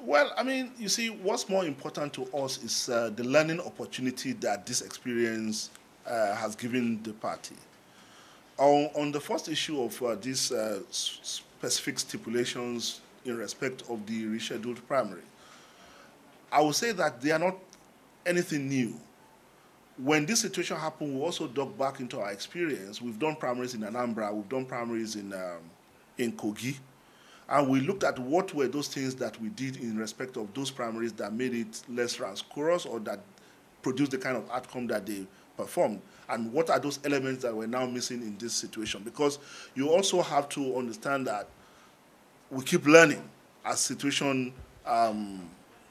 Well, I mean, you see, what's more important to us is the learning opportunity that this experience has given the party. On the first issue of these specific stipulations in respect of the rescheduled primary, I would say that they are not anything new. When this situation happened, we also dug back into our experience. We've done primaries in Anambra, we've done primaries in Kogi, and we looked at what were those things that we did in respect of those primaries that made it less rancorous or that produced the kind of outcome that they performed. And what are those elements that were now missing in this situation? Because you also have to understand that we keep learning as situation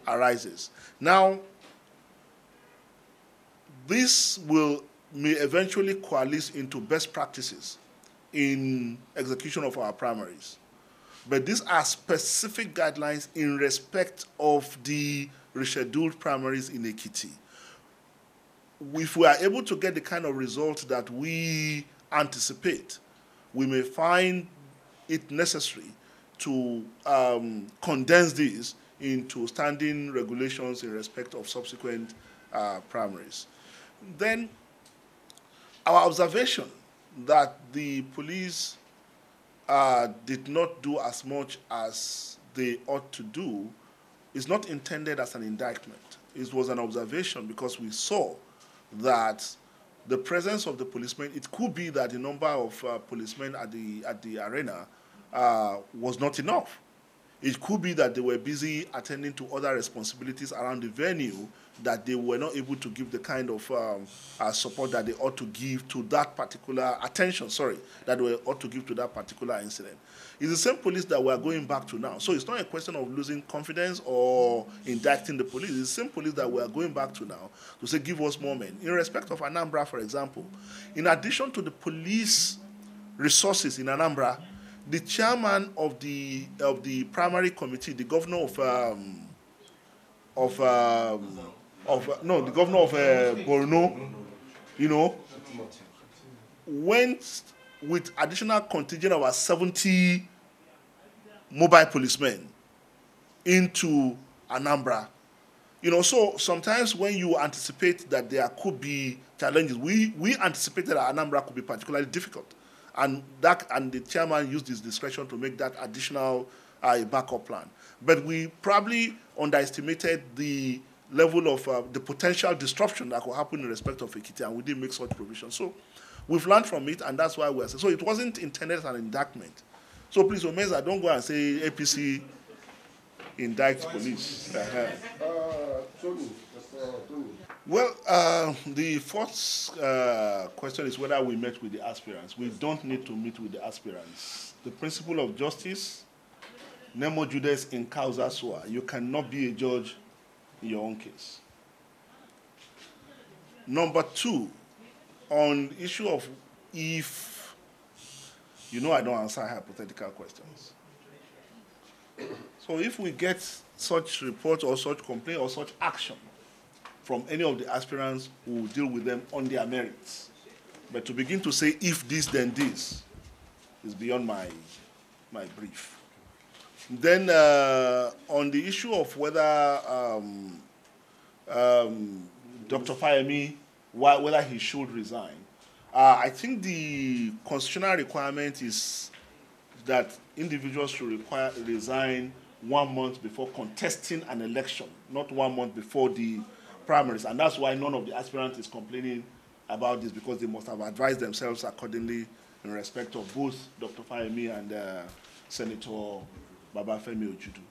arises. Now, this may eventually coalesce into best practices in execution of our primaries. But these are specific guidelines in respect of the rescheduled primaries in Ekiti. If we are able to get the kind of results that we anticipate, we may find it necessary to condense these into standing regulations in respect of subsequent primaries. Then our observation that the police did not do as much as they ought to do is not intended as an indictment. It was an observation because we saw that the presence of the policemen, it could be that the number of policemen at the arena was not enough. It could be that they were busy attending to other responsibilities around the venue that they were not able to give the kind of support that they ought to give to that particular attention, that they ought to give to that particular incident. It's the same police that we are going back to now. So it's not a question of losing confidence or indicting the police. It's the same police that we are going back to now to say, give us more men. In respect of Anambra, for example, in addition to the police resources in Anambra, the chairman of the primary committee, the governor of Borno, went with additional contingent of 70 mobile policemen into Anambra. So sometimes when you anticipate that there could be challenges, we anticipated that Anambra could be particularly difficult. And the chairman used his discretion to make that additional backup plan. But we probably underestimated the level of the potential disruption that could happen in respect of Ekiti, and we didn't make such provision. So we've learned from it, and that's why we're saying. So it wasn't intended as an indictment. So please, Omeza, don't go and say APC indicts police. Well, the fourth question is whether we met with the aspirants. We don't need to meet with the aspirants. The principle of justice, nemo judes in causa sua. You cannot be a judge in your own case. Number two, on the issue of if, I don't answer hypothetical questions. So if we get such report or such complaint or such action from any of the aspirants, who will deal with them on their merits. But to begin to say, if this, then this, is beyond my brief. Then on the issue of whether Dr. Fayemi, whether he should resign, I think the constitutional requirement is that individuals should resign 1 month before contesting an election, not 1 month before the primaries. And that's why none of the aspirants is complaining about this, because they must have advised themselves accordingly in respect of both Dr. Fayemi and Senator Babafemi Ojudu.